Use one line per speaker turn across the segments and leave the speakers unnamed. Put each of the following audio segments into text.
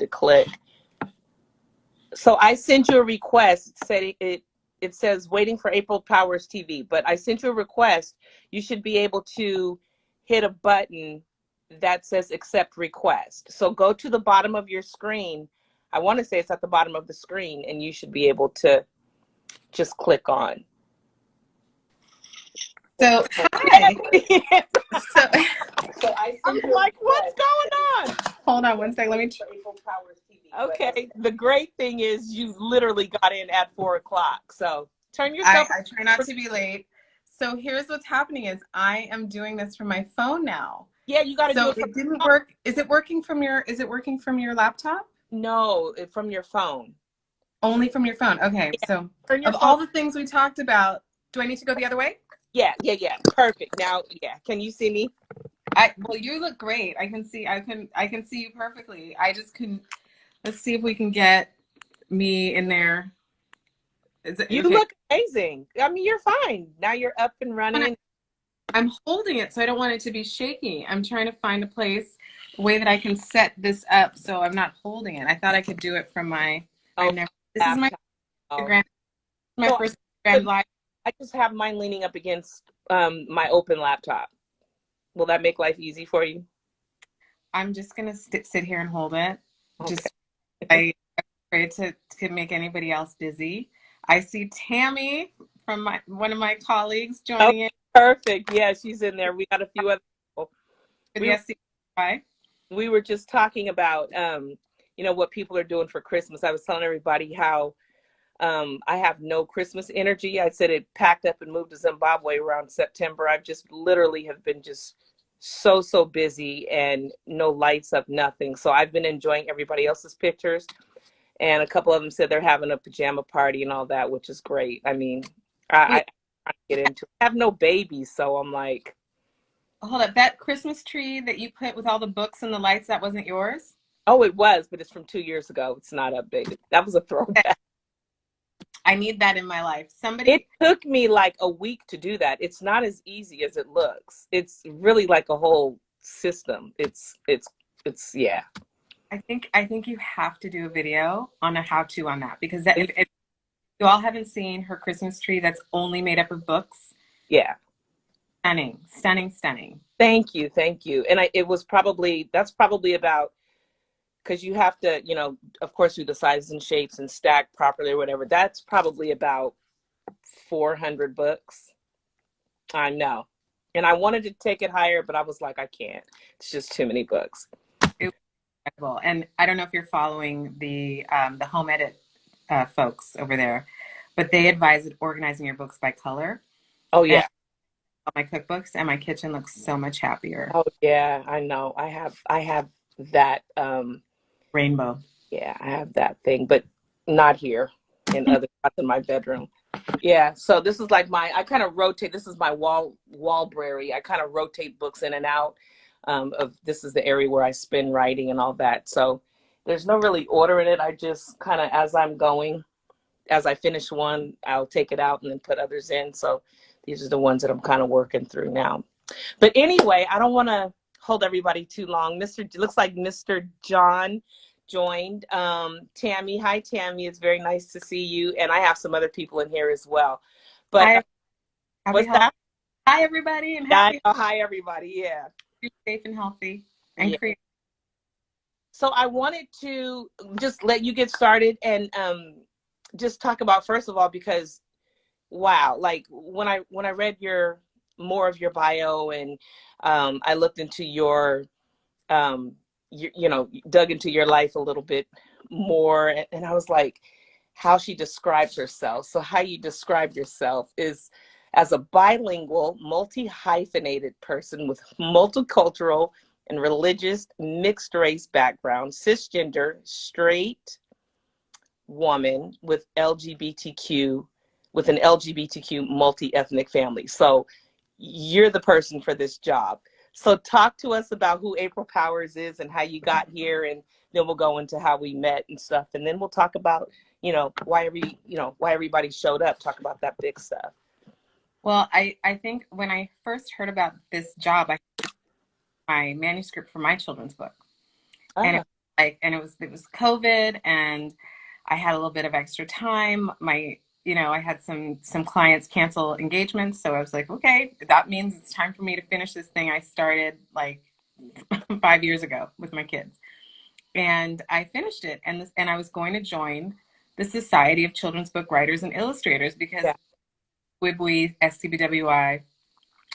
to click. So I sent you a request. It says waiting for April Powers TV, but I sent you a request. You should be able to hit a button that says accept request. So go to the bottom of your screen. I want to say it's at the bottom of the screen, and you should be able to just click on.
So hi.
so, I'm like, what's going on?
Hold on one second. Let me.
April Powers TV. Okay. The great thing is you literally got in at 4 o'clock. So turn yourself.
I try not to be late. So here's what's happening is I am doing this from my phone now.
Yeah, you got to do it.
So it didn't work. Is it working from your? Is it working from your laptop?
No, from your phone.
Only from your phone. Okay.
Yeah.
So of all the things we talked about, do I need to go the other way?
Yeah. Perfect. Now, yeah. Can you see me?
Well, you look great. I can see you perfectly. I just couldn't. Let's see if we can get me in there.
You look amazing. I mean, you're fine. Now you're up and running.
I'm holding it, so I don't want it to be shaky. I'm trying to find a way that I can set this up so I'm not holding it. I thought I could do it from my. This is my Instagram. My first Instagram live.
I just have mine leaning up against my open laptop. Will that make life easy for you? I'm
just gonna sit here and hold it.
Okay.
I'm afraid to make anybody else dizzy. I see Tammy from one of my colleagues joining in.
Perfect. Yeah, she's in there. We got a few other people. We were just talking about what people are doing for Christmas. I was telling everybody how I have no Christmas energy. I said it packed up and moved to Zimbabwe around September. I've just literally have been just so busy and no lights up, nothing. So I've been enjoying everybody else's pictures. And a couple of them said they're having a pajama party and all that, which is great. I mean, I get into it. I have no babies, so I'm like.
Hold up. That Christmas tree that you put with all the books and the lights, that wasn't yours?
Oh, it was, but it's from 2 years ago. It's not updated. That was a throwback.
I need that in my life.
It took me like a week to do that. It's not as easy as it looks. It's really like a whole system. It's yeah.
I think you have to do a video on a how-to on that, because if you all haven't seen her Christmas tree that's only made up of books.
Yeah.
Stunning.
Thank you. And that's probably about, because you have to, of course, do the sizes and shapes and stack properly or whatever. That's probably about 400 books. I know. And I wanted to take it higher, but I was like, I can't. It's just too many books.
And I don't know if you're following the Home Edit folks over there, but they advise organizing your books by color.
Oh, yeah.
My cookbooks, and my kitchen looks so much happier.
Oh, yeah, I know. I have that
rainbow.
Yeah, I have that thing, but not here, in other spots in my bedroom. Yeah, so this is like I kind of rotate. This is my wallbrary. I kind of rotate books in and out. This is the area where I spend writing and all that. So there's no really order in it. I just kind of, as I'm going, as I finish one, I'll take it out and then put others in. So these are the ones that I'm kind of working through now. But anyway, I don't want to hold everybody too long. Looks like Mr. John joined. Tammy, hi Tammy. It's very nice to see you. And I have some other people in here as well. But what's that?
Hi everybody, and
hi everybody. Yeah.
You're safe and healthy and creative.
So I wanted to just let you get started and just talk about, first of all, because wow, like when I read more of your bio, and I looked into your dug into your life a little bit more, and I was like, how she describes herself. So how you describe yourself is as a bilingual, multi-hyphenated person with multicultural and religious mixed race background, cisgender, straight woman with an LGBTQ multi-ethnic family. So you're the person for this job. So talk to us about who April Powers is and how you got here, and then we'll go into how we met and stuff. And then we'll talk about, why everybody showed up, talk about that big stuff.
Well, I think when I first heard about this job, I had my manuscript for my children's book. And like, and it was COVID, and I had a little bit of extra time. I had some clients cancel engagements, so I was like, okay, that means it's time for me to finish this thing I started like 5 years ago with my kids. And I finished it, and I was going to join the Society of Children's Book Writers and Illustrators because
Yeah.
WIBWI, SCBWI,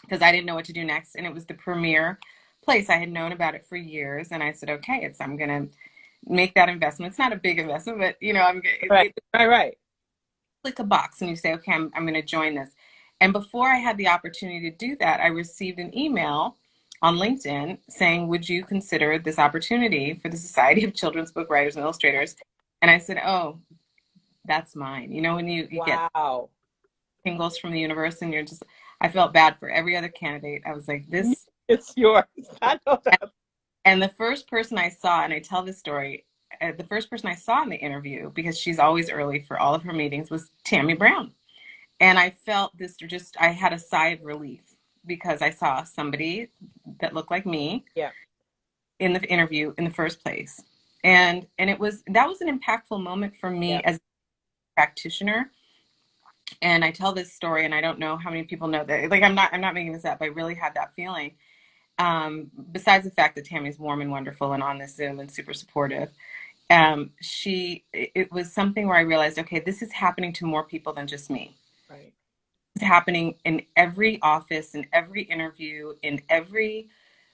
because I didn't know what to do next, and it was the premier place. I had known about it for years, and I said, okay, I'm gonna make that investment. It's not a big investment, but
Right. Right.
click a box, and you say, okay, I'm going to join this. And before I had the opportunity to do that, I received an email on LinkedIn saying, would you consider this opportunity for the Society of Children's Book Writers and Illustrators? And I said, oh, that's mine. When you get
Wow.
tingles from the universe, and I felt bad for every other candidate. I was like, this.
It's yours. I know that.
And the first person I saw, and I tell this story, the first person I saw in the interview, because she's always early for all of her meetings, was Tammy Brown. And I felt I had a sigh of relief because I saw somebody that looked like me
Yeah.
in the interview in the first place. And that was an impactful moment for me as a practitioner. And I tell this story, and I don't know how many people know that. Like, I'm not making this up. I really had that feeling. Besides the fact that Tammy's warm and wonderful and on this Zoom and super supportive, it was something where I realized, okay, this is happening to more people than just me.
Right.
It's happening in every office, in every interview, in every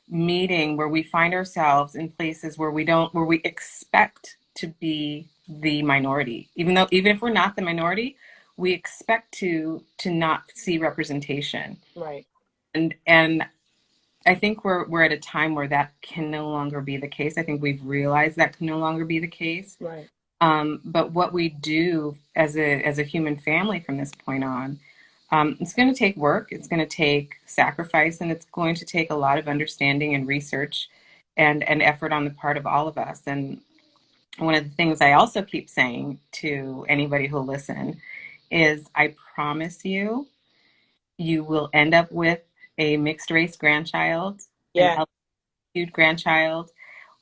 meeting where we find ourselves in places where we expect to be the minority. Even if we're not the minority, we expect to not see representation.
Right.
And I think we're at a time where that can no longer be the case. I think we've realized that can no longer be the case.
Right.
But what we do as a human family from this point on, it's going to take work, it's going to take sacrifice, and it's going to take a lot of understanding and research and effort on the part of all of us. And one of the things I also keep saying to anybody who'll listen is, I promise you, you will end up with a mixed race grandchild, an LGBTQ grandchild,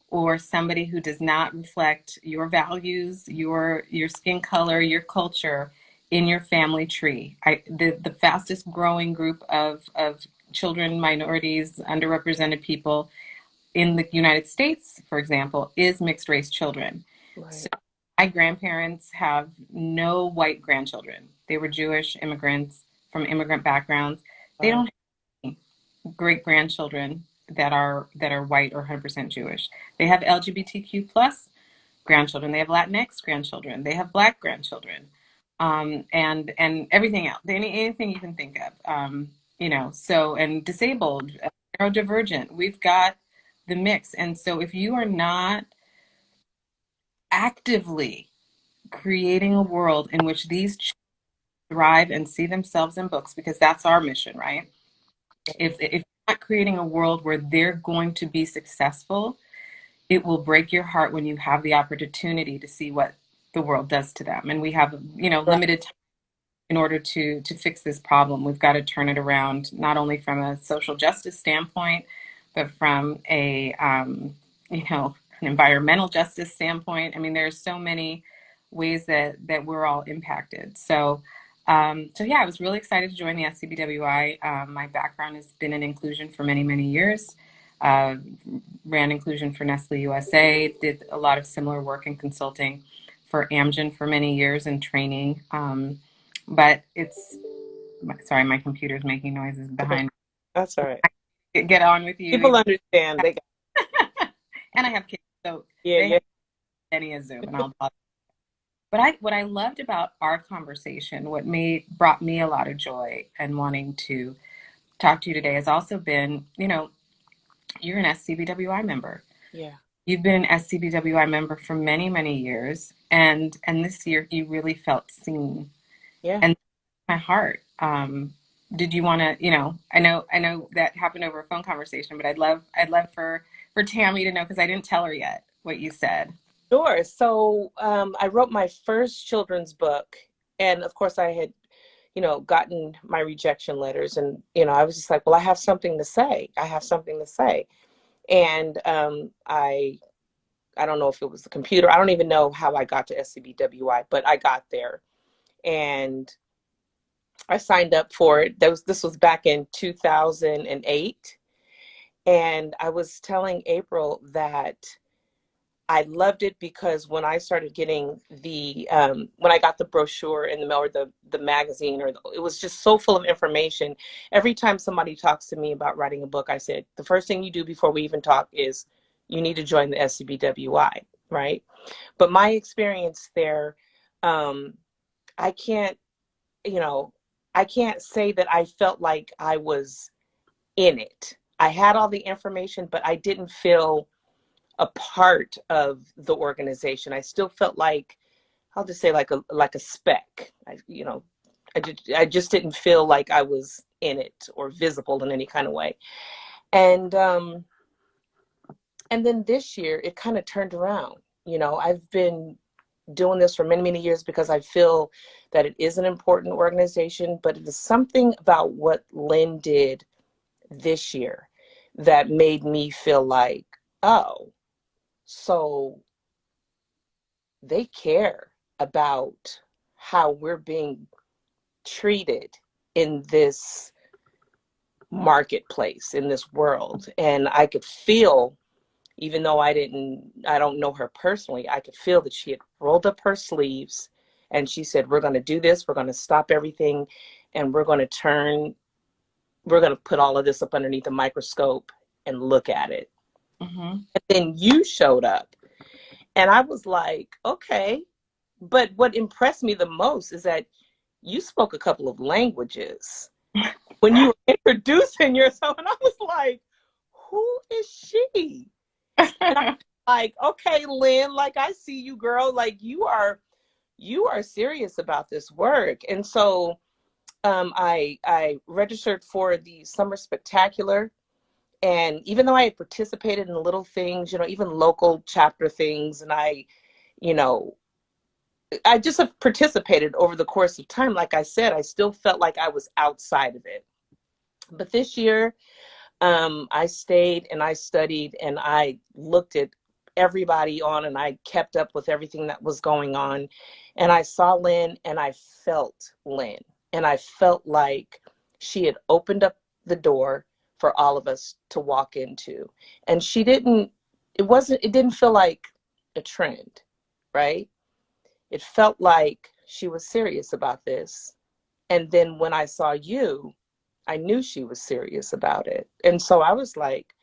or somebody who does not reflect your values, your skin color, your culture in your family tree. The fastest growing group of children, minorities, underrepresented people in the United States, for example, is mixed race children.
Right.
So my grandparents have no white grandchildren. They were Jewish immigrants from immigrant backgrounds. They don't have great grandchildren that are white or 100% Jewish. They have LGBTQ plus grandchildren. They have Latinx grandchildren. They have Black grandchildren, and everything else. Anything you can think of. So, and disabled, neurodivergent. We've got the mix. And so if you are not actively creating a world in which these children thrive and see themselves in books, because that's our mission, right? If you're not creating a world where they're going to be successful, it will break your heart when you have the opportunity to see what the world does to them. And we have, limited time in order to fix this problem. We've got to turn it around, not only from a social justice standpoint, but from an environmental justice standpoint. I mean, there's so many ways that we're all impacted. So yeah, I was really excited to join the SCBWI. My background has been in inclusion for many, many years. Ran inclusion for Nestle USA, did a lot of similar work in consulting for Amgen for many years and training. But sorry, my computer's making noises behind me.
That's all right.
Get on with you.
People understand.
And I have kids, so
yeah.
Any a Zoom, and I'll. But what I loved about our conversation, what brought me a lot of joy and wanting to talk to you today, has also been, you're an SCBWI member.
Yeah.
You've been an SCBWI member for many, many years, and this year you really felt seen.
Yeah.
And my heart. Did you want to, I know that happened over a phone conversation, but I'd love for Tammy to know, because I didn't tell her yet what you said.
Sure. So I wrote my first children's book, and of course I had, gotten my rejection letters, and, I was just like, well, I have something to say. And I I don't know if it was the computer. I don't even know how I got to SCBWI, but I got there and I signed up for it. This was back in 2008. And I was telling April that I loved it because when I started getting when I got the brochure in the mail, or the magazine, it was just so full of information. Every time somebody talks to me about writing a book, I said, the first thing you do before we even talk is you need to join the SCBWI, right? But my experience there, I can't, I can't say that I felt like I was in it. I had all the information, but I didn't feel a part of the organization. I still felt like, I'll just say like a speck. I just didn't feel like I was in it or visible in any kind of way. And then this year it kind of turned around. I've been doing this for many, many years because I feel that it is an important organization, but it is something about what Lynn did this year that made me feel like, oh, so they care about how we're being treated in this marketplace, in this world. And I could feel, even though I don't know her personally, I could feel that she had rolled up her sleeves and she said, we're going to do this. We're going to stop everything. And we're going to put all of this up underneath a microscope and look at it.
Mm-hmm.
And then you showed up and I was like, okay. But what impressed me the most is that you spoke a couple of languages when you were introducing yourself. And I was like, who is she? And I'm like, okay, Lynn, like, I see you, girl. Like, you are serious about this work. And so I registered for the Summer Spectacular. And even though I had participated in little things, even local chapter things, and I just have participated over the course of time. Like I said, I still felt like I was outside of it. But this year, I stayed and I studied and I looked at everybody on and I kept up with everything that was going on. And I saw Lynn and I felt Lynn. And I felt like she had opened up the door for all of us to walk into. And it didn't feel like a trend, right? It felt like she was serious about this. And then when I saw you, I knew she was serious about it. And so I was like,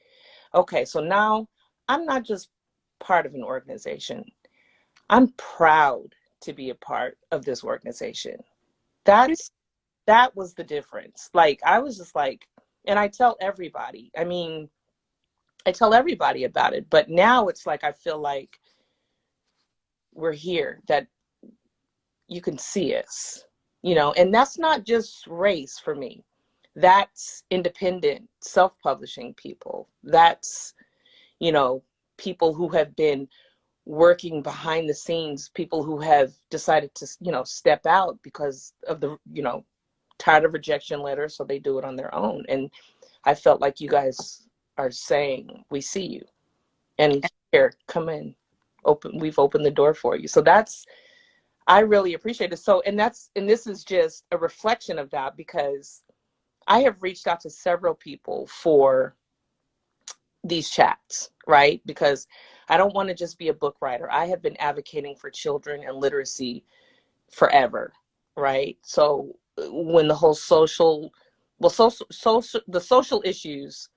okay, so now I'm not just part of an organization. I'm proud to be a part of this organization. That was the difference. Like, I was just like, and I tell everybody, about it, but now it's like, I feel like we're here, that you can see us, and that's not just race for me. That's independent, self-publishing people. That's, people who have been working behind the scenes, people who have decided to, step out because of the, tired of rejection letters, so they do it on their own. And I felt like you guys are saying, we see you, and here, come in, we've opened the door for you. So I really appreciate it. So, and this is just a reflection of that, because I have reached out to several people for these chats, right? Because I don't want to just be a book writer. I have been advocating for children and literacy forever, right? So when the whole the social issues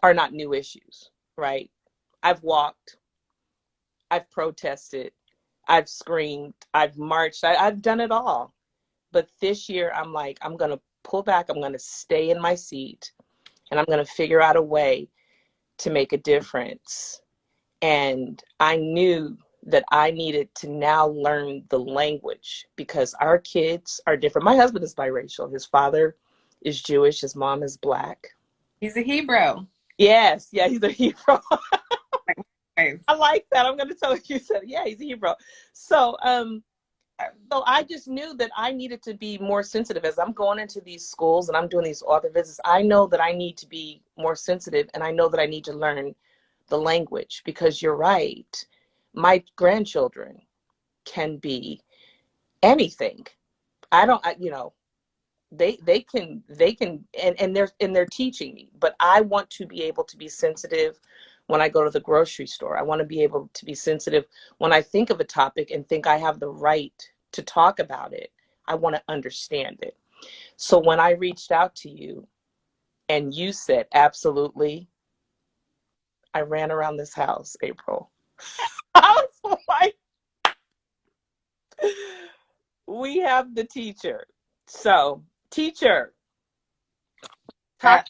are not new issues, right? I've walked, I've protested, I've screamed, I've marched, I've done it all. But this year, I'm like, I'm going to pull back, I'm going to stay in my seat, and I'm going to figure out a way to make a difference. And I knew that I needed to now learn the language, because our kids are different. My husband is biracial. His father is Jewish. His mom is Black.
He's a Hebrew.
Yes. Yeah, he's a Hebrew.
Nice.
I like that. I'm going to tell you said, yeah, he's a Hebrew. So I just knew that I needed to be more sensitive as I'm going into these schools and I'm doing these author visits. I know that I need to be more sensitive, and I know that I need to learn the language, because you're right. My grandchildren can be anything. I don't, you know, they can and they're teaching me, but I want to be able to be sensitive when I go to the grocery store. I want to be able to be sensitive when I think of a topic and think I have the right to talk about it. I want to understand it. So when I reached out to you and you said absolutely, I ran around this house, April. I was like, we have the teacher. So teacher, talk.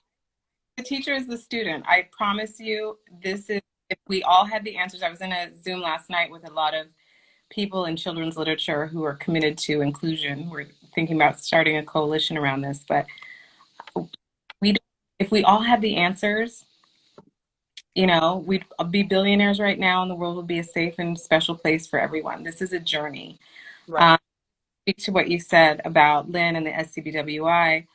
The teacher is the student. I promise you, this is, if we all had the answers. I was in a Zoom last night with a lot of people in children's literature who are committed to inclusion. We're thinking about starting a coalition around this, but if we all had the answers, you know, we'd be billionaires right now and the world would be a safe and special place for everyone. This is a journey.
Right.
Speak to what you said about Lynn and the SCBWI.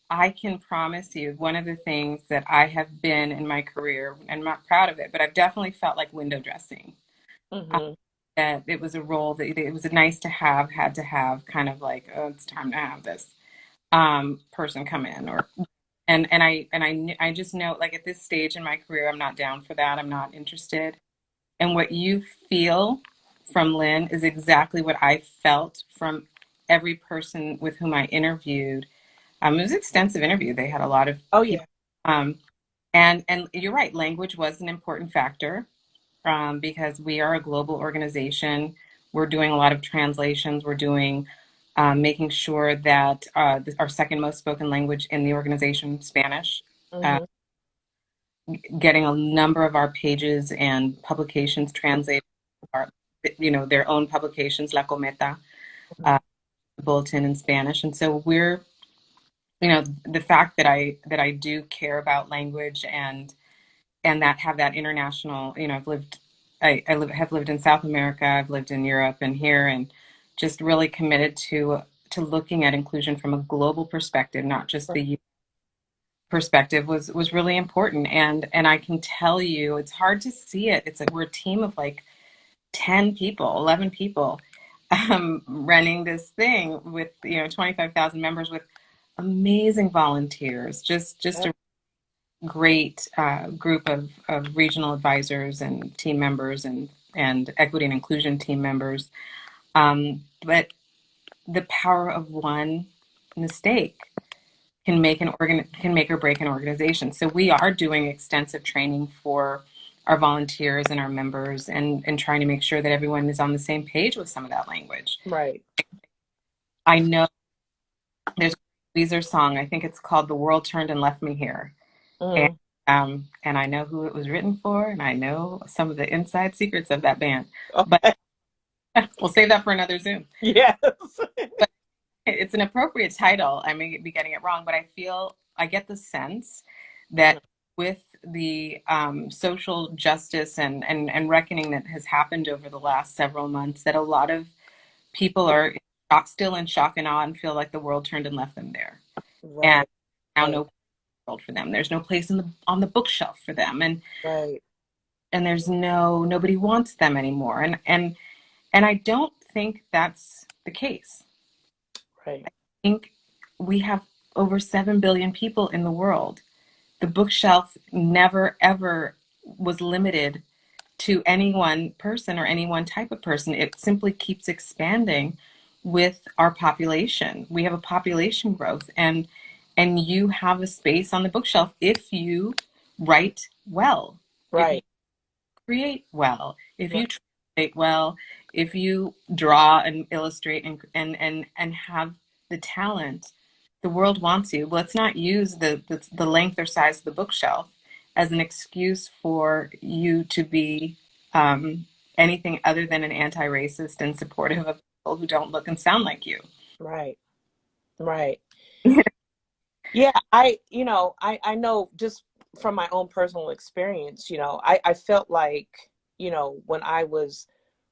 I can promise you one of the things that I have been in my career, and I'm not proud of it, but I've definitely felt like window dressing.
Mm-hmm.
That it was a role that it was a nice to have, had to have, kind of like, oh, it's time to have this person come in, or I just know, like, at this stage in my career, I'm not down for that. I'm not interested. And what you feel from Lynn is exactly what I felt from every person with whom I interviewed. It was an extensive interview. They had a lot of
Oh
people.
yeah.
And you're right, language was an important factor, because we are a global organization. We're doing a lot of translations. We're doing making sure that our second most spoken language in the organization, Spanish, uh,
Mm-hmm.
getting a number of our pages and publications translated, our, you know, their own publications, La Cometa,
Mm-hmm.
bulletin in Spanish. And so we're, you know, the fact that I do care about language and that have that international, you know, have lived in South America, I've lived in Europe and here, and just really committed to looking at inclusion from a global perspective, not just the U perspective, was really important. And I can tell you, it's hard to see it. We're a team of like 10 people, 11 people, running this thing with, you know, 25,000 members, with amazing volunteers, just a great group of regional advisors and team members and equity and inclusion team members. But the power of one mistake can make or break an organization. So we are doing extensive training for our volunteers and our members, and trying to make sure that everyone is on the same page with some of that language.
Right.
I know there's a Weezer song, I think it's called "The World Turned and Left Me Here." And,
Mm.
and I know who it was written for, and I know some of the inside secrets of that band. But
Okay.
we'll save that for another Zoom.
Yes.
But it's an appropriate title. I may be getting it wrong, but I get the sense that with the social justice and reckoning that has happened over the last several months, that a lot of people are still in shock and awe and feel like the world turned and left them there. And
Right.
now
Right.
no world for them. There's no place on the bookshelf for them,
Right.
and there's nobody wants them anymore. And I don't think that's the case.
Right.
I think we have over 7 billion people in the world. The bookshelf never ever was limited to any one person or any one type of person. It simply keeps expanding with our population. We have a population growth, and you have a space on the bookshelf if you write well, if you
Right.
create well, if
Right.
you translate well, if you draw and illustrate and have the talent. The world wants you. Let's not use the length or size of the bookshelf as an excuse for you to be um, anything other than an anti-racist and supportive of people who don't look and sound like you.
Right. Right. Yeah, I know just from my own personal experience, I felt like, when I was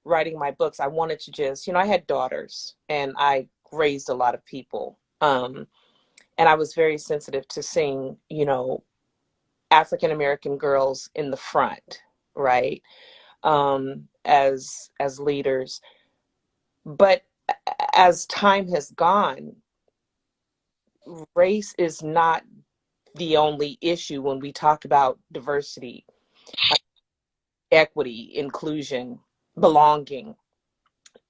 writing my books, I wanted to just, I had daughters and I raised a lot of people. And I was very sensitive to seeing, African American girls in the front. right? As leaders. But as time has gone, race is not the only issue when we talk about diversity, equity, inclusion, belonging.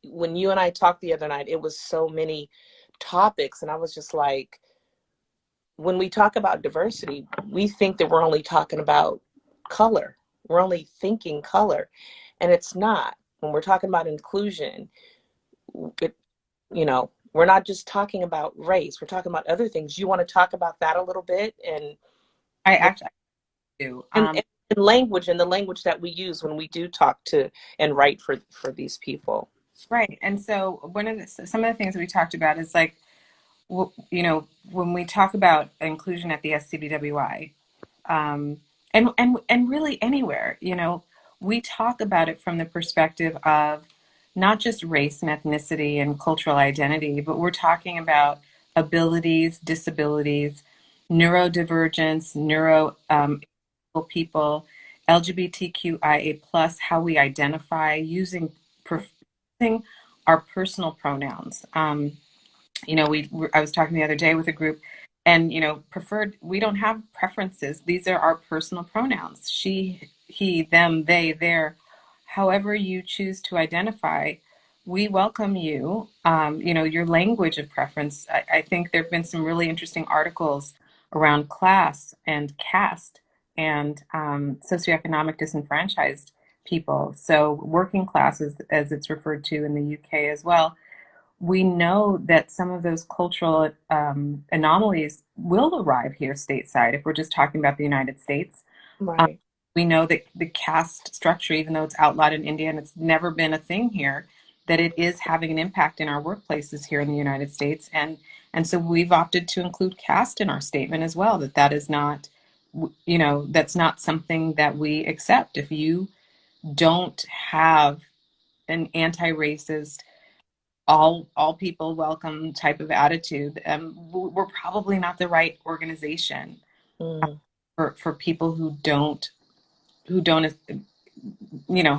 When you and I talked the other night, it was so many topics, and I was just like, when we talk about diversity, we think that we're only talking about color. We're only thinking color, and it's not. When we're talking about inclusion, it, we're not just talking about race. We're talking about other things. You want to talk about that a little bit, and
I actually do.
and language, and the language that we use when we do talk to and write for these people.
Right. And so some of the things that we talked about is like, when we talk about inclusion at the SCBWI, and really anywhere, we talk about it from the perspective of not just race and ethnicity and cultural identity, but we're talking about abilities, disabilities, neurodivergence, people, LGBTQIA plus, how we identify, using our personal pronouns. I was talking the other day with a group, and preferred, we don't have preferences. These are our personal pronouns: she, he, them, they, their. However you choose to identify, we welcome you. Your language of preference. I think there have been some really interesting articles around class and caste and socioeconomic disenfranchised people. So working classes, as it's referred to in the UK as well. We know that some of those cultural anomalies will arrive here stateside if we're just talking about the United States. Um,
Right.
we know that the caste structure, even though it's outlawed in India and it's never been a thing here, that it is having an impact in our workplaces here in the United States. And so we've opted to include caste in our statement as well, that is not, that's not something that we accept. If you don't have an anti-racist, all people welcome type of attitude, we're probably not the right organization
Mm.
for people who don't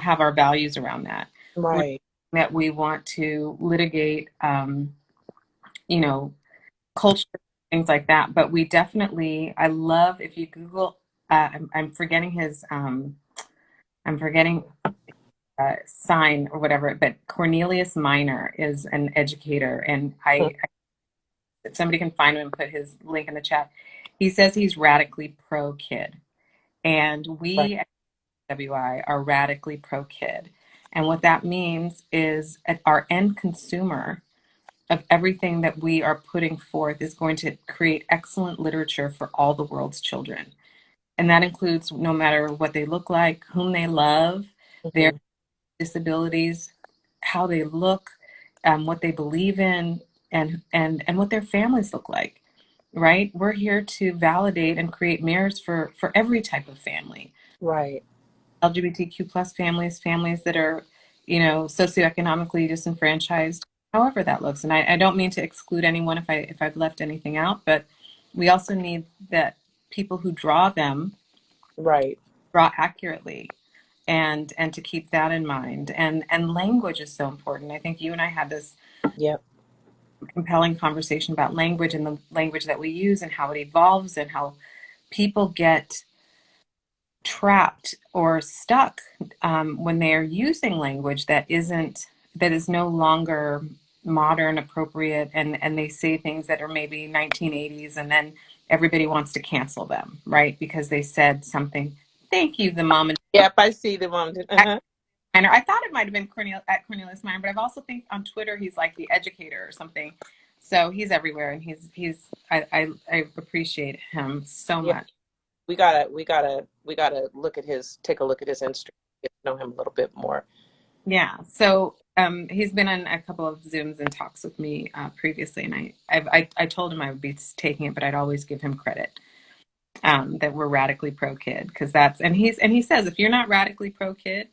have our values around that.
Right.
That we want to litigate, you know, culture, things like that. But we definitely, I love, if you Google, I'm forgetting I'm forgetting sign or whatever, but Cornelius Minor is an educator, and
Mm.
if somebody can find him and put his link in the chat. He says he's radically pro kid, and
Right.
we at WI are radically pro kid. And what that means is at our end consumer of everything that we are putting forth is going to create excellent literature for all the world's children. And that includes no matter what they look like, whom they love, their
Mhm.
disabilities, how they look, what they believe in, and what their families look like. Right? We're here to validate and create mirrors for every type of family.
Right.
LGBTQ plus families, families that are, socioeconomically disenfranchised, however that looks. And I don't mean to exclude anyone if I've left anything out, but we also need that people who draw them
Right.
draw accurately, and to keep that in mind. And language is so important. I think you and I had this
Yep.
compelling conversation about language and the language that we use and how it evolves and how people get trapped or stuck when they are using language that is no longer modern, appropriate, and they say things that are maybe 1980s, and then everybody wants to cancel them, right? Because they said something. Thank you, the mom and
Yep. I see the one. Uh-huh.
Minor. I thought it might have been Cornelius Minor, but I've also think on Twitter he's like the educator or something. So he's everywhere, and I appreciate him so
Yeah.
much.
We gotta take a look at his Instagram, get to know him a little bit more.
Yeah. So he's been on a couple of Zooms and talks with me previously, and I told him I would be taking it, but I'd always give him credit that we're radically pro kid, because he says if you're not radically pro kid,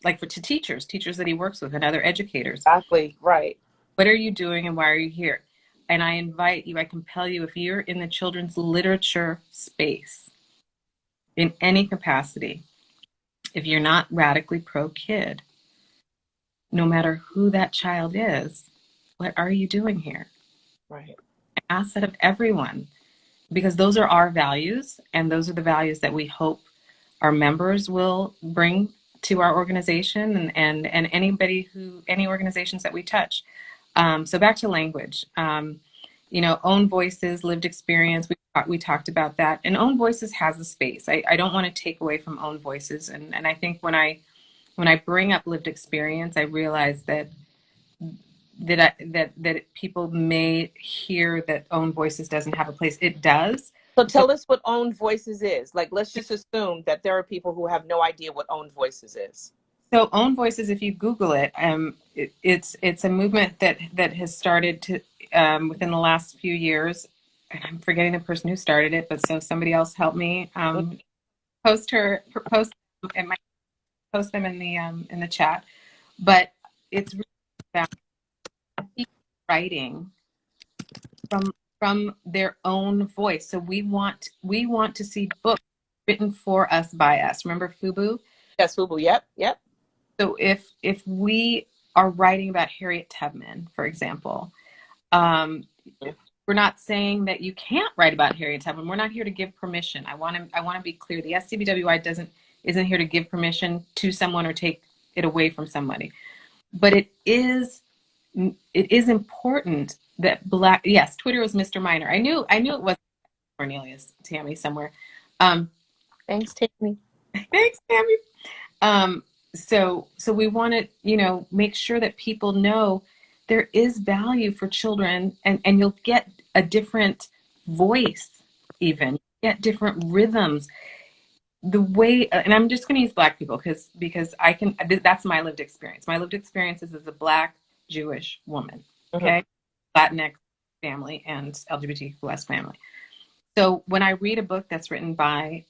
like to teachers that he works with and other educators,
Exactly. Right.
what are you doing and why are you here? And I invite you, I compel you, if you're in the children's literature space in any capacity, if you're not radically pro-kid, no matter who that child is, what are you doing here?
Right.
An asset of everyone, because those are our values, and those are the values that we hope our members will bring to our organization and any organizations that we touch. So back to language. Own voices, lived experience. We talked about that, and own voices has a space. I don't want to take away from own voices, and I think when I bring up lived experience, I realize that people may hear that own voices doesn't have a place. It does.
So tell us what own voices is. Like, let's just assume that there are people who have no idea what own voices is.
So own voices, if you Google it, it's a movement that has started to within the last few years. And I'm forgetting the person who started it, but so somebody else help me post and might post them in the chat. But it's really about people writing from their own voice. So we want to see books written for us by us. Remember FUBU?
Yes, FUBU. Yep.
So if we are writing about Harriet Tubman, for example, we're not saying that you can't write about Harriet Tubman. We're not here to give permission. I want to be clear. The SCBWI isn't here to give permission to someone or take it away from somebody. But it is important that yes, Twitter was Mr. Minor. I knew it was Cornelius, Tammy, somewhere.
Thanks, Tammy.
Thanks, Tammy. So we want to, make sure that people know there is value for children, and you'll get a different voice, even get different rhythms. The way, and I'm just going to use Black people because that's my lived experience. My lived experience is as a Black Jewish woman, okay, Latinx family and LGBTQ+ family. So when I read a book that's written by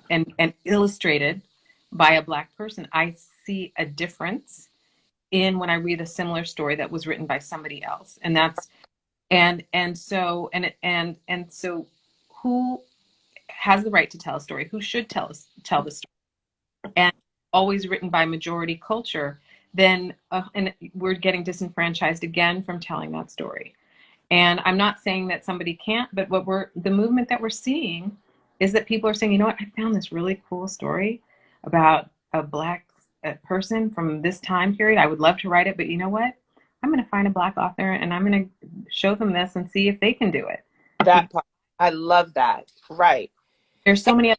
and illustrated by a Black person, I see a difference in when I read a similar story that was written by somebody else. And that's so who has the right to tell a story? Who should tell the story? And always written by majority culture, then and we're getting disenfranchised again from telling that story. And I'm not saying that somebody can't, but the movement that we're seeing is that people are saying, you know what, I found this really cool story about a Black person from this time period. I would love to write it, but you know what? I'm going to find a Black author and I'm going to show them this and see if they can do it.
That part, I love that. Right.
There's so many.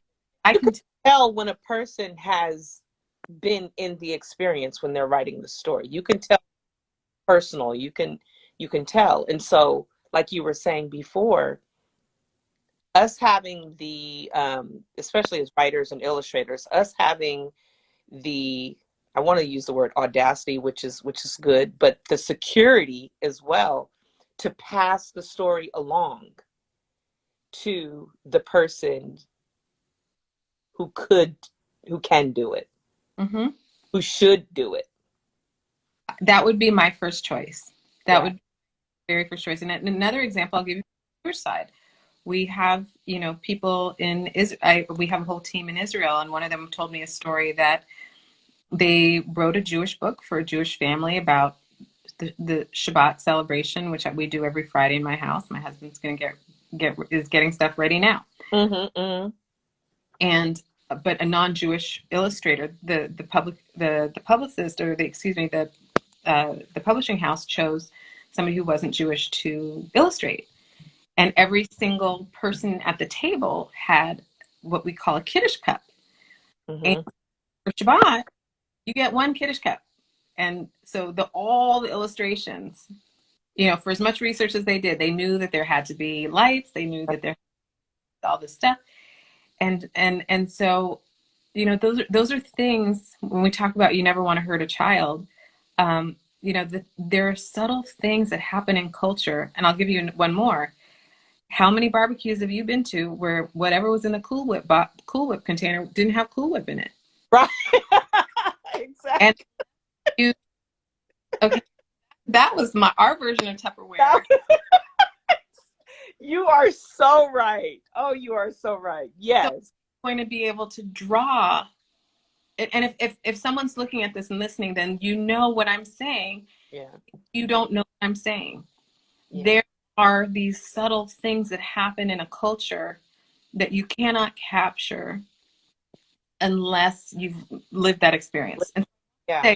I can tell when a person has been in the experience when they're writing the story. You can tell personal. You can tell. And so, like you were saying before, us having the, especially as writers and illustrators, us having the, I want to use the word audacity, which is good, but the security as well to pass the story along to the person who can do it, who should do it.
That would be my first choice. That would be my very first choice. And another example I'll give you on your side. We have, people in Israel. We have a whole team in Israel, and one of them told me a story that they wrote a Jewish book for a Jewish family about the Shabbat celebration, which we do every Friday in my house. My husband's going to is getting stuff ready now. And but a non-Jewish illustrator, the publicist, or the publishing house chose somebody who wasn't Jewish to illustrate. And every single person at the table had what we call a Kiddush cup. And for Shabbat, you get one Kiddush cup. And so all the illustrations, for as much research as they did, they knew that there had to be lights. They knew that there all this stuff. And so, those are things when we talk about you never want to hurt a child. There are subtle things that happen in culture. And I'll give you one more. How many barbecues have you been to where whatever was in the Cool Whip container didn't have Cool Whip in it?
Right. Exactly.
And okay, that was our version of Tupperware.
You are so right. Oh, you are so right. Yes. So
I'm going to be able to draw and if someone's looking at this and listening, then you know what I'm saying.
Yeah.
You don't know what I'm saying.
Yeah.
There are these subtle things that happen in a culture that you cannot capture unless you've lived that experience. And
Yeah.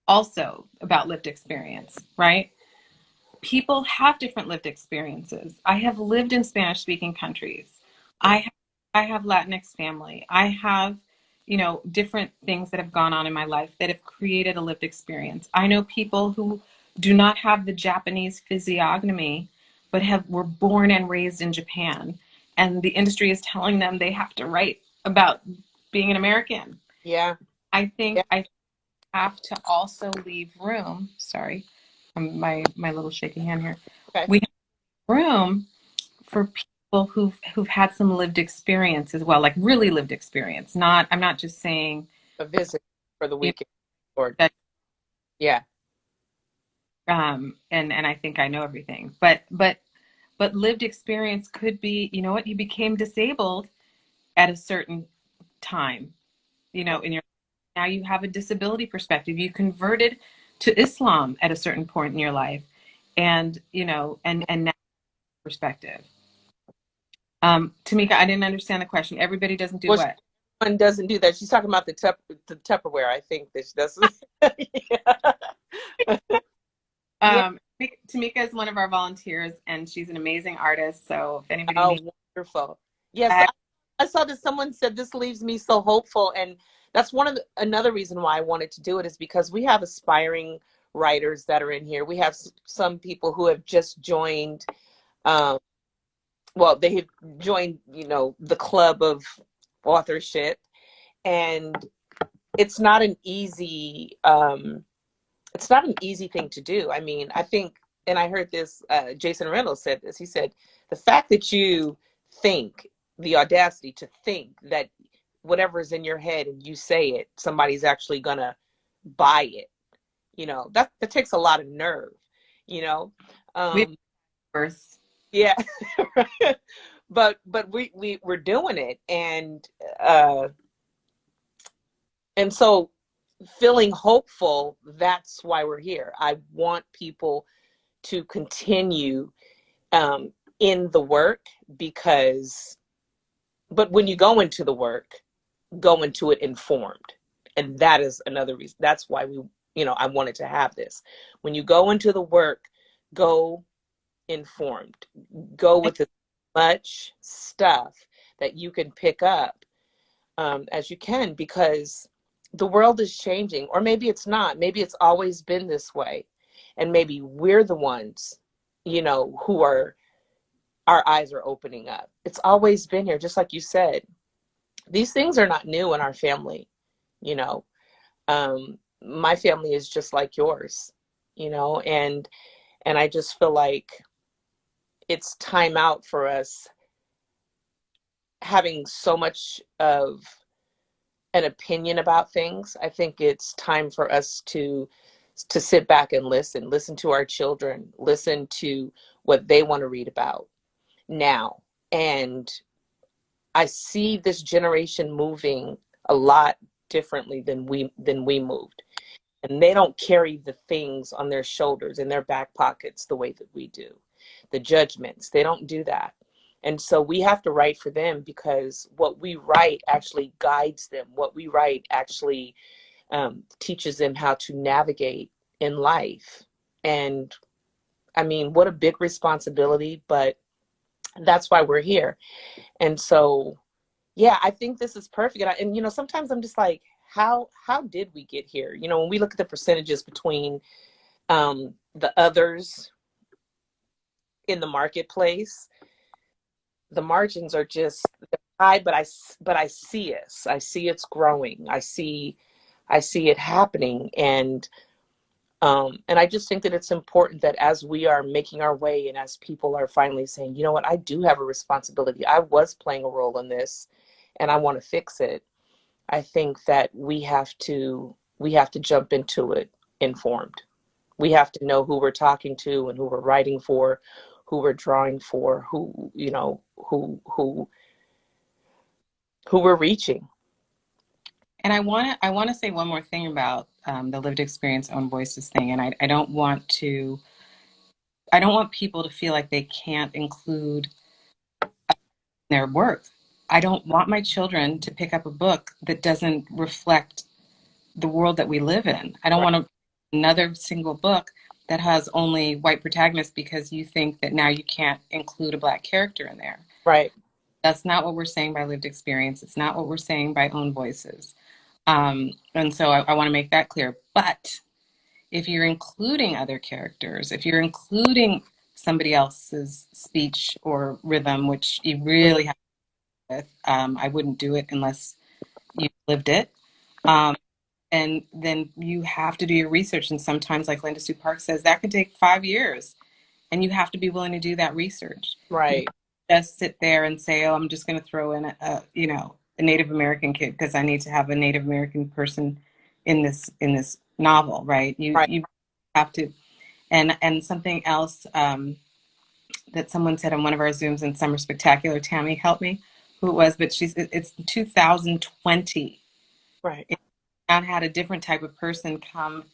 also about lived experience, right? People have different lived experiences. I have lived in Spanish speaking countries.
Yeah.
I have Latinx family. I have, you know, different things that have gone on in my life that have created a lived experience. I know people who do not have the Japanese physiognomy, but were born and raised in Japan. And the industry is telling them they have to write about being an American.
Yeah.
I
Yeah.
think I have to also leave room. Sorry, my little shaky hand here.
Okay.
We have room for people who've had some lived experience as well, like really lived experience. Not, I'm not just saying
A visit for the
you
weekend. Or
know,
yeah.
and I think I know everything, but lived experience could be, you know what, you became disabled at a certain time, you know, in your, now you have a disability perspective. You converted to Islam at a certain point in your life, and you know, and now perspective. Tamika, I didn't understand the question. Everybody doesn't do
Well,
what?
one doesn't do that. She's talking about the Tupperware. I think that she doesn't. Yeah. Yeah.
Tamika is one of our volunteers, and she's an amazing artist. So if anybody
Oh,
needs,
wonderful. Yes,
that,
I saw that someone said this leaves me so hopeful, and that's another reason why I wanted to do it is because we have aspiring writers that are in here. We have some people who have just joined. Um, well, they have joined, you know, the club of authorship, and it's not an easy. It's not an easy thing to do. I mean, I think, and I heard this, Jason Reynolds said this. He said, the fact that you think, the audacity to think that whatever is in your head and you say it, somebody's actually going to buy it, you know, that takes a lot of nerve, you know?
we
Um,
first.
yeah. but we're doing it. And so feeling hopeful, that's why we're here. I want people to continue in the work but when you go into the work, go into it informed. And that is another reason. That's why I wanted to have this. When you go into the work, go informed, go with as much stuff that you can pick up as you can, because the world is changing, or maybe it's not. Maybe it's always been this way. And maybe we're the ones, who our eyes are opening up. It's always been here, just like you said. These things are not new in our family, you know. My family is just like yours, and I just feel like it's time out for us having so much of an opinion about things. I think it's time for us to sit back and listen to our children, listen to what they want to read about now. And I see this generation moving a lot differently than we moved. And they don't carry the things on their shoulders in their back pockets the way that we do. The judgments, they don't do that. And so we have to write for them, because what we write actually guides them. What we write actually teaches them how to navigate in life. And I mean, what a big responsibility, but that's why we're here. And so, yeah, I think this is perfect. And sometimes I'm just like, how did we get here? When we look at the percentages between the others in the marketplace, the margins are just high. But I see us. I see it's growing. I see it happening. And I just think that it's important that as we are making our way, and as people are finally saying, you know what, I do have a responsibility. I was playing a role in this, and I want to fix it. I think that we have to jump into it informed. We have to know who we're talking to and who we're writing for, who we're drawing for, who we're reaching.
And I want to say one more thing about the lived experience, own voices thing. And I don't want people to feel like they can't include their work. I don't want my children to pick up a book that doesn't reflect the world that we live in. I don't
Right.
want another single book that has only white protagonists because you think that now you can't include a Black character in there.
Right.
That's not what we're saying by lived experience. It's not what we're saying by own voices. And so I want to make that clear. But if you're including other characters, if you're including somebody else's speech or rhythm, which you really have to with, I wouldn't do it unless you lived it. And then you have to do your research. And sometimes, like Linda Sue Park says, that could take 5 years. And you have to be willing to do that research.
Right.
Just sit there and say, oh, I'm just going to throw in a Native American kid because I need to have a Native American person in this novel, right?
Right.
You have to, and something else that someone said on one of our Zooms in Summer Spectacular, Tammy helped me, who it was, but it's 2020.
Right.
If you not had a different type of person come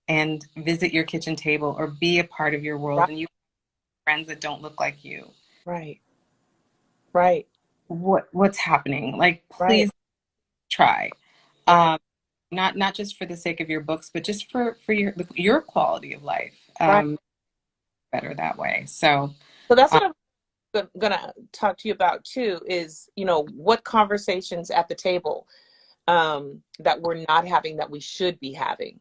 and visit your kitchen table or be a part of your world,
Right.
and you have friends that don't look like you.
Right. Right.
What's happening? Like,
Right.
please try.
Right.
Not just for the sake of your books, but just for your quality of life.
Right.
Better that way. So
That's what I'm gonna talk to you about too. Is what conversations at the table that we're not having that we should be having.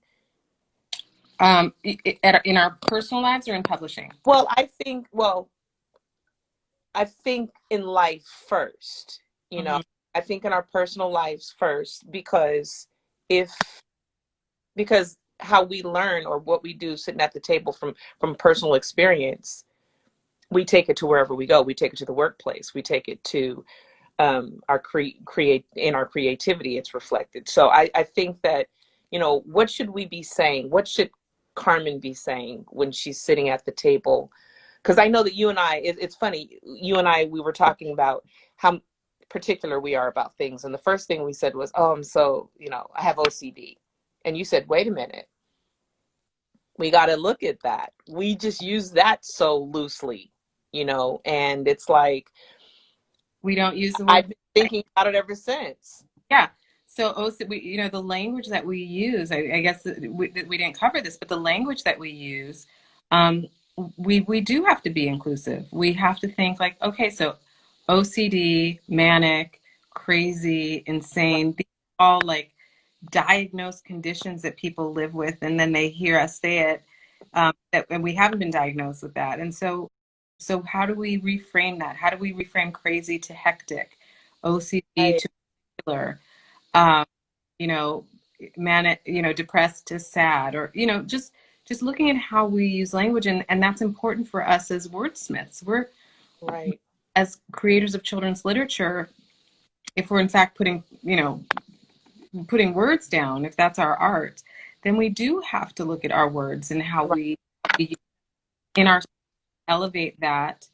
in our personal lives or in publishing?
Well, I think in life first.
Mm-hmm.
I think in our personal lives first if because how we learn or what we do sitting at the table from personal experience, we take it to wherever we go. We take it to the workplace. We take it to our create in our creativity. It's reflected. So I think that what should we be saying? What should Carmen be saying when she's sitting at the table? Because I know that you and it's funny. You and I, we were talking about how particular we are about things, and the first thing we said was, "Oh, I'm so I have OCD," and you said, "Wait a minute, we got to look at that. We just use that so loosely, and it's like
We don't use the
I've
word.
been thinking about it ever since."
Yeah. So the language that we use, I guess we didn't cover this, but the language that we use, um, we do have to be inclusive. We have to think like, okay, so OCD, manic, crazy, insane, these are all like diagnosed conditions that people live with, and then they hear us say it, and we haven't been diagnosed with that. And so how do we reframe that? How do we reframe crazy to hectic, OCD
Right.
to particular? um, you know, manic, depressed to sad, or, just looking at how we use language. And that's important for us as wordsmiths. We're,
Right.
as creators of children's literature, if we're in fact putting words down, if that's our art, then we do have to look at our words and how
Right.
we in our elevate that,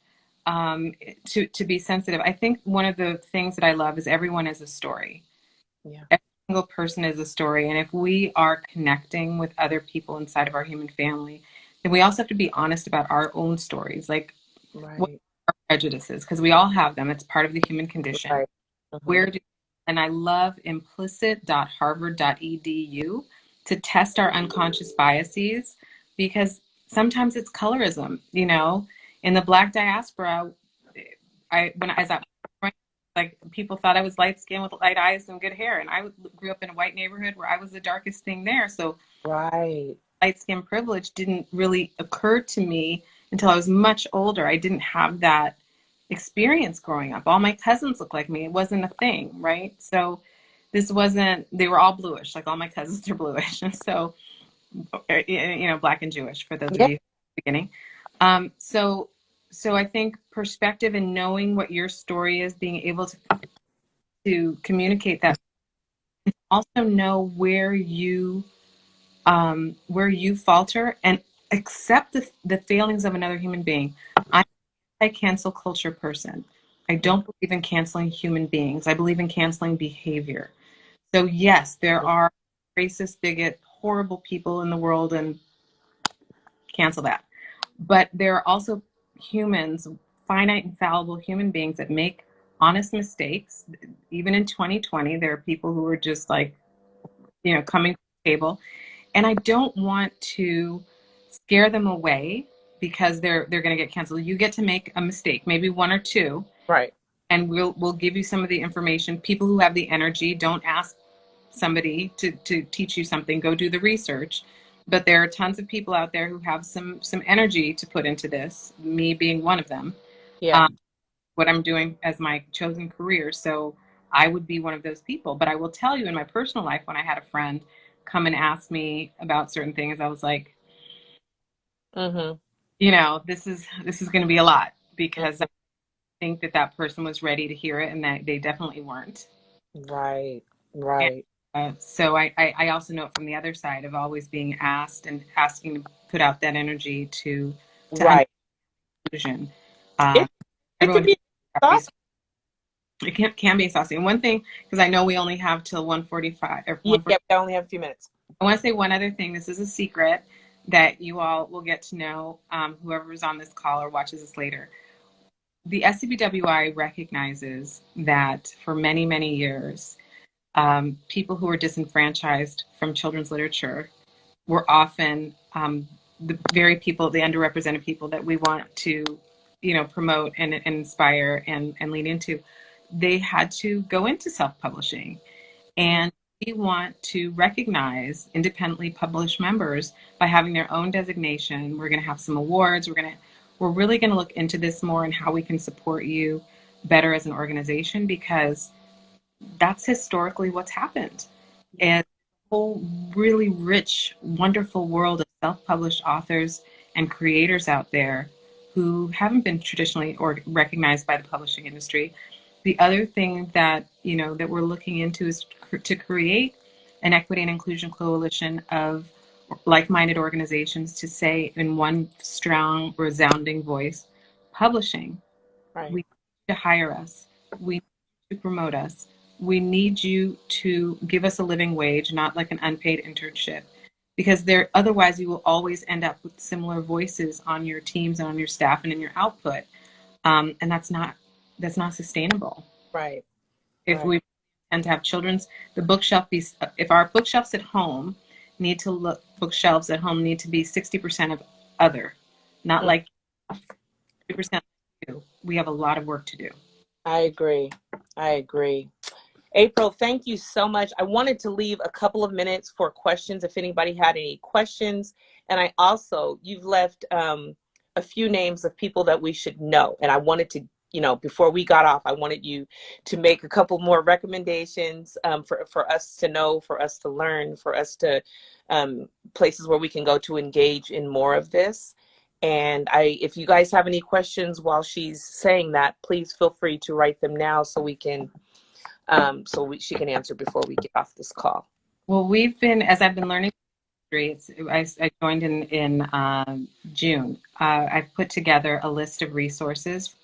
to be sensitive. I think one of the things that I love is everyone is a story.
Yeah.
Every single person is a story. And if we are connecting with other people inside of our human family, then we also have to be honest about our own stories, like what
Right.
are our prejudices, because we all have them. It's part of the human condition.
Right. Mm-hmm.
Where do And I love implicit.harvard.edu to test our unconscious biases, because sometimes it's colorism. In the Black diaspora, as I like, people thought I was light skinned with light eyes and good hair, and I grew up in a white neighborhood where I was the darkest thing there. So
Right.
light skin privilege didn't really occur to me until I was much older. I didn't have that experience growing up. All my cousins looked like me. It wasn't a thing, right? So this wasn't, they were all bluish, like all my cousins are bluish. And so, Black and Jewish, for those of
Yeah.
you at the beginning. So I think perspective and knowing what your story is, being able to communicate that, also know where you falter, and accept the failings of another human being. I'm a cancel culture person. I don't believe in canceling human beings. I believe in canceling behavior. So yes, there are racist, bigot, horrible people in the world, and cancel that. But there are also humans, finite and fallible human beings that make honest mistakes. Even in 2020, there are people who are just like, coming to the table. And I don't want to scare them away because they're going to get canceled. You get to make a mistake, maybe one or two.
Right.
And we'll give you some of the information. People who have the energy, don't ask somebody to teach you something, go do the research. But there are tons of people out there who have some energy to put into this, me being one of them.
Yeah.
What I'm doing as my chosen career. So I would be one of those people. But I will tell you, in my personal life, when I had a friend come and ask me about certain things, I was like, this is going to be a lot, because I think that person was ready to hear it, and that they definitely weren't.
Right. Right.
And, so I also know it from the other side of always being asked and asking to put out that energy to
Right.
inclusion.
It
Everyone
can be exhausting.
It can be exhausting. And one thing, because I know we only have till 1:45 or
Yeah,
1:45.
we only have a few minutes.
I want to say one other thing. This is a secret that you all will get to know, whoever is on this call or watches this later. The SCBWI recognizes that for many, many years, people who were disenfranchised from children's literature were often the very people, the underrepresented people that we want to, promote and inspire and lean into. They had to go into self-publishing. And we want to recognize independently published members by having their own designation. We're going to have some awards. We're really going to look into this more and how we can support you better as an organization, because that's historically what's happened. And a whole really rich, wonderful world of self-published authors and creators out there who haven't been traditionally or recognized by the publishing industry. The other thing that that we're looking into is to create an equity and inclusion coalition of like-minded organizations to say in one strong, resounding voice, publishing.
Right.
We need to hire us. We need to promote us. We need you to give us a living wage, not like an unpaid internship, because otherwise you will always end up with similar voices on your teams and on your staff and in your output, and that's not sustainable.
Right.
If we tend to have if our bookshelves at home bookshelves at home need to be 60% of other, not like 50%. We have a lot of work to do.
I agree. April, thank you so much. I wanted to leave a couple of minutes for questions if anybody had any questions. And you've left a few names of people that we should know. And I wanted to, before we got off, I wanted you to make a couple more recommendations for us to know, for us to learn, for us to places where we can go to engage in more of this. And if you guys have any questions while she's saying that, please feel free to write them now so we can, she can answer before we get off this call.
Well, as I've been learning, I joined in June. I've put together a list of resources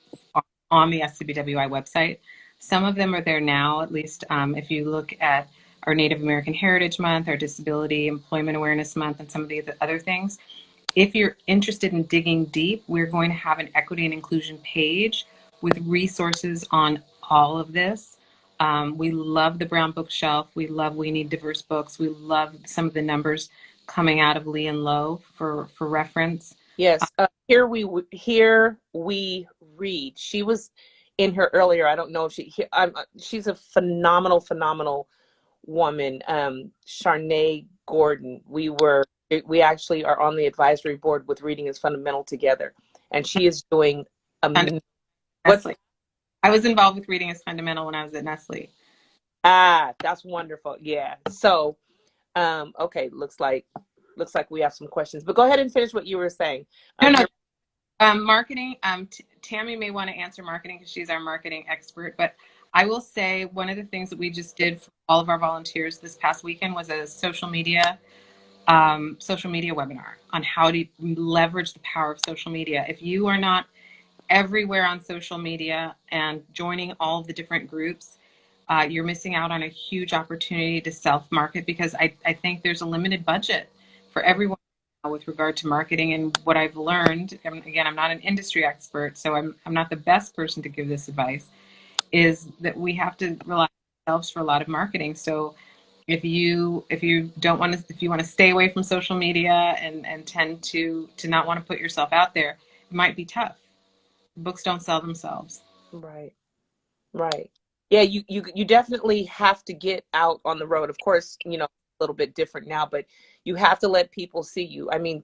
on the SCBWI website. Some of them are there now, at least if you look at our Native American Heritage Month, our Disability Employment Awareness Month, and some of the other things. If you're interested in digging deep, we're going to have an equity and inclusion page with resources on all of this. We love the Brown Bookshelf. We Need Diverse Books. We love some of the numbers coming out of Lee and Low for reference.
Yes, here we read. She was in here earlier. I don't know if she's a phenomenal woman. Sharnae Gordon. We actually are on the advisory board with Reading is Fundamental together, and she is doing
Nestle. I was involved with Reading is Fundamental when I was at Nestle.
That's wonderful. Yeah. So, okay, looks like we have some questions, but go ahead and finish what you were saying.
No. Marketing. Tammy may want to answer marketing because she's our marketing expert, but I will say one of the things that we just did for all of our volunteers this past weekend was a social media webinar on how to leverage the power of social media. If you are not everywhere on social media and joining all of the different groups, you're missing out on a huge opportunity to self-market, because I think there's a limited budget for everyone with regard to marketing. And what I've learned, and again, I'm not an industry expert, so I'm not the best person to give this advice, is that we have to rely on ourselves for a lot of marketing. So if you don't want to, if you want to stay away from social media and tend to not want to put yourself out there, it might be tough. Books don't sell themselves.
Right. Right. Yeah, you definitely have to get out on the road. Of course, a little bit different now, but you have to let people see you. I mean,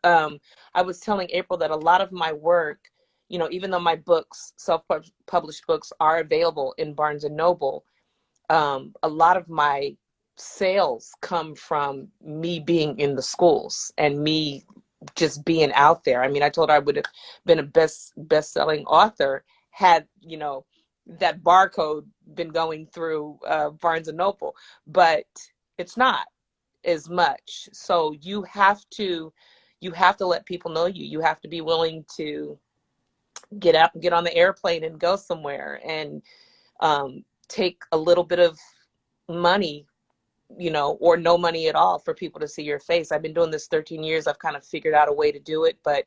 I was telling April that a lot of my work, even though my books, self-published books, are available in Barnes and Noble, a lot of my sales come from me being in the schools and me just being out there. I mean, I told her I would have been a best-selling author had, that barcode been going through Barnes and Noble, but it's not as much. So you have to let people know you. You have to be willing to get on the airplane and go somewhere, and take a little bit of money, or no money at all, for people to see your face. I've been doing this 13 years. I've kind of figured out a way to do it. But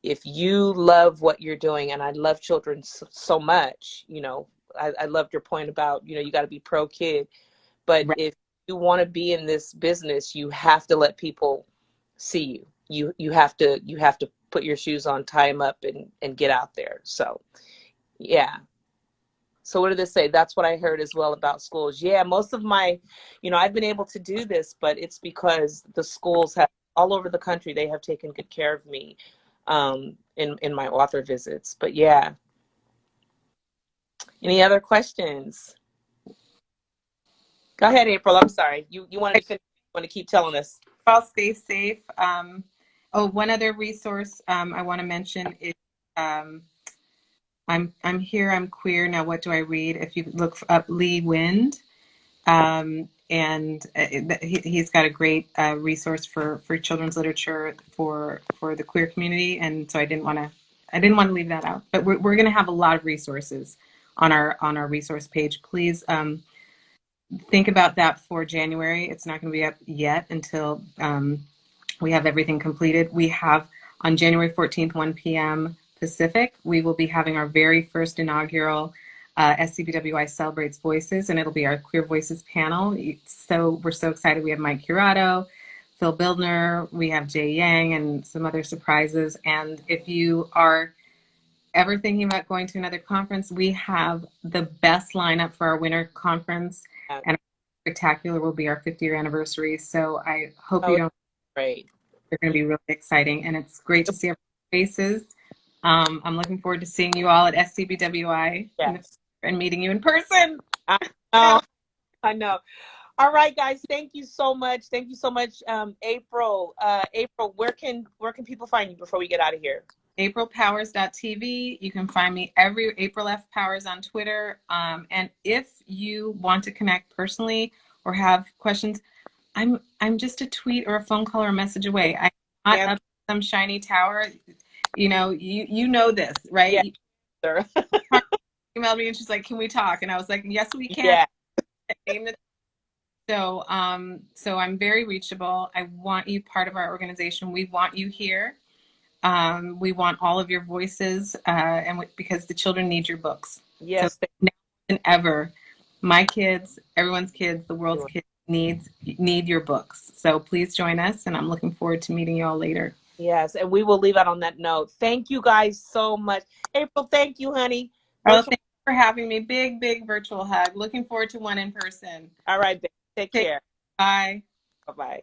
if you love what you're doing, and I love children so much, I loved your point about, you got to be pro kid. But
Right.
if you want to be in this business, you have to let people see you. You have to put your shoes on, tie them up, and get out there. So, yeah. So what did they say? That's what I heard as well about schools. Yeah, most of my, I've been able to do this, but it's because the schools have all over the country, they have taken good care of me in my author visits. But yeah. Any other questions? Go ahead, April. I'm sorry. You wanted to finish. You want to keep telling us.
I'll stay safe. One other resource I want to mention is um, I'm here. I'm queer. Now, what do I read? If you look up Lee Wind, and he's got a great resource for children's literature for the queer community. And so I didn't want to leave that out. But we're going to have a lot of resources on our resource page. Please think about that for January. It's not going to be up yet until we have everything completed. We have on January 14th, 1 p.m. Pacific, we will be having our very first inaugural SCBWI Celebrates Voices, and it'll be our Queer Voices panel. So we're so excited. We have Mike Curato, Phil Bildner, we have Jay Yang, and some other surprises. And if you are ever thinking about going to another conference, we have the best lineup for our winter conference, and spectacular will be our 50-year anniversary. So I hope you don't.
Great.
They're going to be really exciting, and it's great to see our faces. I'm looking forward to seeing you all at SCBWI.
Yes.
And meeting you in person.
I know. All right, guys. Thank you so much. Thank you so much, April. April, where can people find you before we get out of here?
aprilpowers.tv. You can find me every April F. Powers on Twitter. And if you want to connect personally or have questions, I'm just a tweet or a phone call or a message away. I'm not up some shiny tower. You know this, right?
Yeah, sir.
Emailed me and she's like, "Can we talk?" And I was like, "Yes, we can." Yeah. So I'm very reachable. I want you part of our organization. We want you here. We want all of your voices, because the children need your books.
Yes.
So now than ever, my kids, everyone's kids, the world's kids need your books. So please join us, and I'm looking forward to meeting you all later.
Yes, and we will leave out on that note. Thank you guys so much. April, thank you, honey.
Thank you for having me. Big virtual hug. Looking forward to one in person.
All right, babe. Take care.
Bye.
Bye-bye.